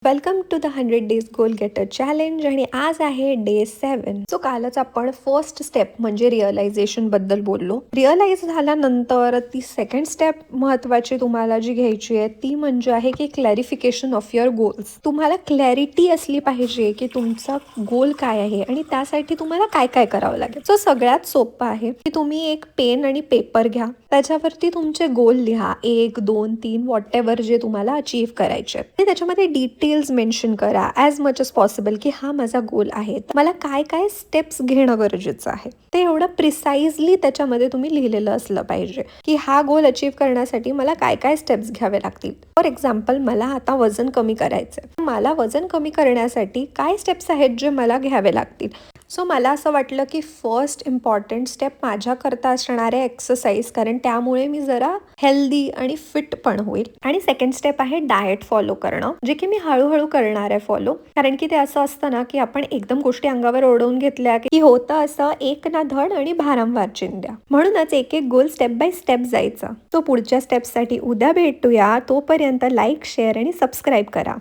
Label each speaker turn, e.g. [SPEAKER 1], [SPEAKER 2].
[SPEAKER 1] Welcome to the 100 days goal getter challenge आणि आज आहे डे 7. सो कालच आपण फर्स्ट स्टेप म्हणजे रिअलायझेशन बद्दल बोललो. रिअलाइज झाल्यानंतर ती सेकंड स्टेप महत्वाची तुम्हाला जी घ्यायची आहे ती म्हणजे आहे की क्लॅरिफिकेशन ऑफ युअर गोल्स. तुम्हाला क्लॅरिटी असली पाहिजे की तुमचा गोल काय आहे आणि त्यासाठी तुम्हाला काय काय करावं लागेल. सो सगळ्यात सोपं आहे की तुम्ही एक पेन आणि पेपर घ्या, त्याच्यावरती तुमचे गोल लिहा, 1 2 3 वॉट एव्हर जे तुम्हाला अचीव्ह करायचे आणि त्याच्यामध्ये डिटेल्स मेन्शन करा ॲज मच एज पॉसिबल की हा माझा गोल आहे, मला काय काय स्टेप्स घेणं गरजेचं आहे ते एवढं प्रिसाइजली त्याच्यामध्ये तुम्ही लिहिलेलं असलं पाहिजे की हा गोल अचीव्ह करण्यासाठी मला काय काय स्टेप्स घ्यावे लागतील. फॉर एक्झाम्पल, मला आता वजन कमी करायचंय, मला वजन कमी करण्यासाठी काय स्टेप्स आहेत जे मला घ्यावे लागतील. सो मला असं वाटलं की फर्स्ट इम्पॉर्टंट स्टेप माझ्याकरता असणार आहे एक्सरसाइज, कारण त्यामुळे मी जरा हेल्दी आणि फिट पण होईल. आणि सेकंड स्टेप आहे डाएट फॉलो करणं, जे की मी हळूहळू करणार आहे फॉलो, कारण की ते असं असतं ना की आपण एकदम गोष्टी अंगावर ओढवून घेतल्या की होतं असं एक ना धड आणि भारंभार चिंध्या. म्हणूनच एक एक गोल स्टेप बाय स्टेप जायचा. तो पुढच्या स्टेपसाठी उद्या भेटूया. तोपर्यंत लाईक, शेअर आणि सबस्क्राईब करा.